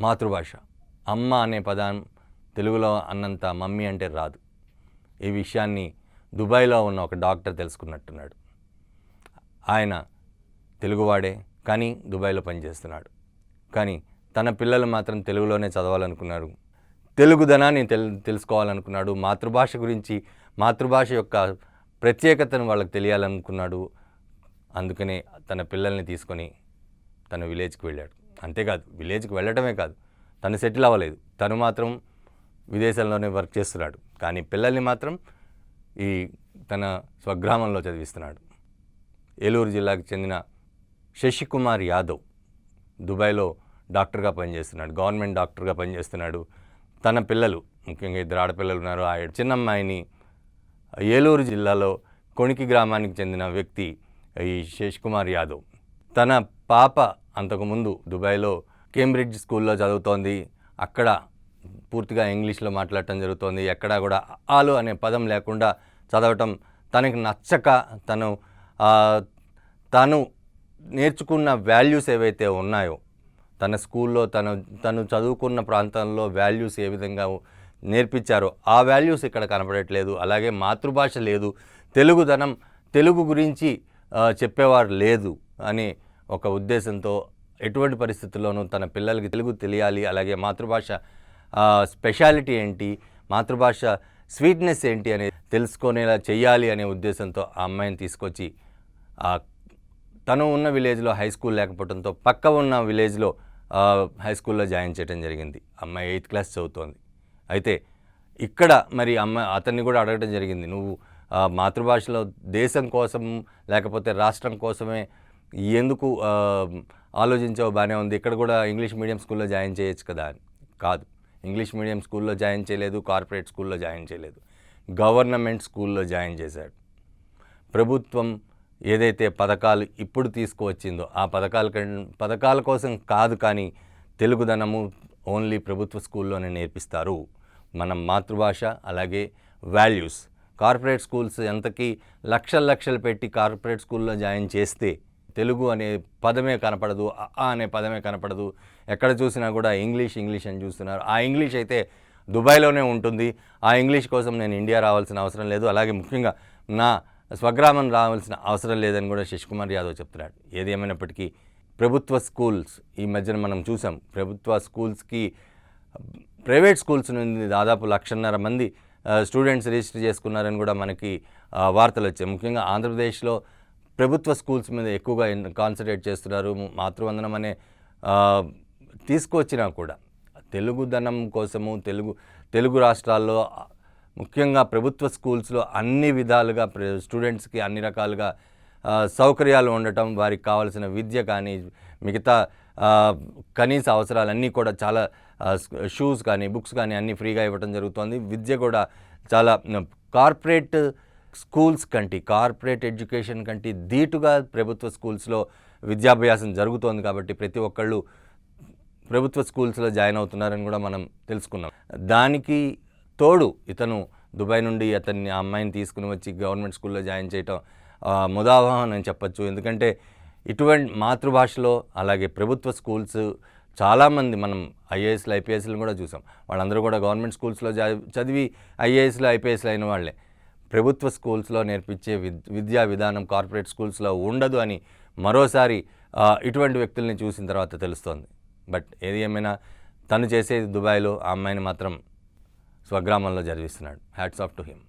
మాతృభాష. అమ్మ అనే పదం తెలుగులో అన్నంత మమ్మీ అంటే రాదు. ఈ విషయాన్ని దుబాయ్లో ఉన్న ఒక డాక్టర్ తెలుసుకున్నట్టున్నాడు. ఆయన తెలుగువాడే, కానీ దుబాయ్లో పనిచేస్తున్నాడు. కానీ తన పిల్లలు మాత్రం తెలుగులోనే చదవాలనుకున్నారు. తెలుగుదనాన్ని తెలుసుకోవాలనుకున్నాడు. మాతృభాష గురించి, మాతృభాష యొక్క ప్రత్యేకతను వాళ్ళకి తెలియాలనుకున్నాడు. అందుకనే తన పిల్లల్ని తీసుకొని తన విలేజ్కి వెళ్ళాడు. అంతేకాదు, విలేజ్కి వెళ్ళటమే కాదు, తను సెటిల్ అవ్వలేదు. తను మాత్రం విదేశాల్లోనే వర్క్ చేస్తున్నాడు. కానీ పిల్లల్ని మాత్రం తన స్వగ్రామంలో చదివిస్తున్నాడు. ఏలూరు జిల్లాకు చెందిన శశికుమార్ యాదవ్ దుబాయ్లో డాక్టర్గా పనిచేస్తున్నాడు. గవర్నమెంట్ డాక్టర్గా పనిచేస్తున్నాడు. తన పిల్లలు, ముఖ్యంగా 2 ఆడపిల్లలు ఉన్నారు. ఆ చిన్నమ్మాయిని ఏలూరు జిల్లాలో కొణికి గ్రామానికి చెందిన వ్యక్తి ఈ శశికుమార్ యాదవ్. తన పాప అంతకుముందు దుబాయ్లో కేంబ్రిడ్జ్ స్కూల్లో చదువుతోంది. అక్కడ పూర్తిగా ఇంగ్లీష్లో మాట్లాడటం జరుగుతోంది. ఎక్కడా కూడా ఆలు అనే పదం లేకుండా చదవటం తనకి నచ్చక, తను నేర్చుకున్న వాల్యూస్ ఏవైతే ఉన్నాయో, తన స్కూల్లో తను చదువుకున్న ప్రాంతంలో వాల్యూస్ ఏ విధంగా నేర్పించారో ఆ వాల్యూస్ ఇక్కడ కనపడట్లేదు. అలాగే మాతృభాష లేదు, తెలుగుదనం, తెలుగు గురించి చెప్పేవారు లేదు అనే ఒక ఉద్దేశంతో ఎటువంటి పరిస్థితుల్లోనూ తన పిల్లలకి తెలుగు తెలియాలి, అలాగే మాతృభాష స్పెషాలిటీ ఏంటి, మాతృభాష స్వీట్నెస్ ఏంటి అనేది తెలుసుకునేలా చెయ్యాలి అనే ఉద్దేశంతో ఆ అమ్మాయిని తీసుకొచ్చి తను ఉన్న విలేజ్లో హై స్కూల్ లేకపోవడంతో పక్క ఉన్న విలేజ్లో హై స్కూల్లో జాయిన్ చేయడం జరిగింది. అమ్మాయి 8th క్లాస్ చదువుతోంది. అయితే ఇక్కడ మరి అతన్ని కూడా అడగడం జరిగింది, నువ్వు మాతృభాషలో దేశం కోసం లేకపోతే రాష్ట్రం కోసమే ఎందుకు ఆలోచించావు, బాగానే ఉంది, ఇక్కడ కూడా ఇంగ్లీష్ మీడియం స్కూల్లో జాయిన్ చేయొచ్చు కదా అని. కాదు, ఇంగ్లీష్ మీడియం స్కూల్లో జాయిన్ చేయలేదు, కార్పొరేట్ స్కూల్లో జాయిన్ చేయలేదు, గవర్నమెంట్ స్కూల్లో జాయిన్ చేశాడు. ప్రభుత్వం ఏదైతే పథకాలు ఇప్పుడు తీసుకువచ్చిందో ఆ పథకాల కోసం కాదు, కానీ తెలుగుదనము ఓన్లీ ప్రభుత్వ స్కూల్లోనే నేర్పిస్తారు. మన మాతృభాష అలాగే వాల్యూస్. కార్పొరేట్ స్కూల్స్ ఎంతకీ లక్షలు పెట్టి కార్పొరేట్ స్కూల్లో జాయిన్ చేస్తే తెలుగు అనే పదమే కనపడదు, అనే పదమే కనపడదు. ఎక్కడ చూసినా కూడా ఇంగ్లీష్ అని చూస్తున్నారు. ఆ ఇంగ్లీష్ అయితే దుబాయ్లోనే ఉంటుంది. ఆ ఇంగ్లీష్ కోసం నేను ఇండియా రావాల్సిన అవసరం లేదు, అలాగే ముఖ్యంగా నా స్వగ్రామం రావాల్సిన అవసరం లేదని కూడా శశికుమార్ యాదవ్ చెప్తున్నాడు. ఏది ఏమైనప్పటికీ ప్రభుత్వ స్కూల్స్ ఈ మధ్యన మనం చూసాం, ప్రభుత్వ స్కూల్స్కి ప్రైవేట్ స్కూల్స్ నుండి దాదాపు 1,50,000 మంది స్టూడెంట్స్ రిజిస్టర్ చేసుకున్నారని కూడా మనకి వార్తలు వచ్చాయి. ముఖ్యంగా ఆంధ్రప్రదేశ్లో ప్రభుత్వ స్కూల్స్ మీద ఎక్కువగా కాన్సన్ట్రేట్ చేస్తున్నారు. మాతృవందనం అనే తీసుకొచ్చినా కూడా తెలుగుదనం కోసము తెలుగు రాష్ట్రాల్లో ముఖ్యంగా ప్రభుత్వ స్కూల్స్లో అన్ని విధాలుగా స్టూడెంట్స్కి అన్ని రకాలుగా సౌకర్యాలు ఉండటం, వారికి కావాల్సిన విద్య కానీ మిగతా కనీస అవసరాలన్నీ కూడా చాలా షూస్ కానీ బుక్స్ కానీ అన్నీ ఫ్రీగా ఇవ్వడం జరుగుతుంది. విద్య కూడా చాలా కార్పొరేట్ స్కూల్స్ కంటే, కార్పొరేట్ ఎడ్యుకేషన్ కంటే ధీటుగా ప్రభుత్వ స్కూల్స్లో విద్యాభ్యాసం జరుగుతోంది. కాబట్టి ప్రతి ఒక్కళ్ళు ప్రభుత్వ స్కూల్స్లో జాయిన్ అవుతున్నారని కూడా మనం తెలుసుకున్నాం. దానికి తోడు ఇతను దుబాయ్ నుండి ఆ అమ్మాయిని తీసుకుని వచ్చి గవర్నమెంట్ స్కూల్లో జాయిన్ చేయటం ముదావహం అని చెప్పచ్చు. ఎందుకంటే ఇటువంటి మాతృభాషలో అలాగే ప్రభుత్వ స్కూల్స్ చాలామంది మనం ఐఏఎస్లు ఐపీఎస్లు కూడా చూసాం. వాళ్ళందరూ కూడా గవర్నమెంట్ స్కూల్స్లో చదివి ఐఏఎస్లు ఐపీఎస్లు అయిన వాళ్ళే. ప్రభుత్వ స్కూల్స్లో నేర్పించే విద్యా విధానం కార్పొరేట్ స్కూల్స్లో ఉండదు అని మరోసారి ఇటువంటి వ్యక్తుల్ని చూసిన తర్వాత తెలుస్తోంది. బట్ ఏది ఏమైనా తను చేసేది దుబాయ్లో, ఆ అమ్మాయిని మాత్రం స్వగ్రామంలో చదివిస్తున్నాడు. Hats off to him.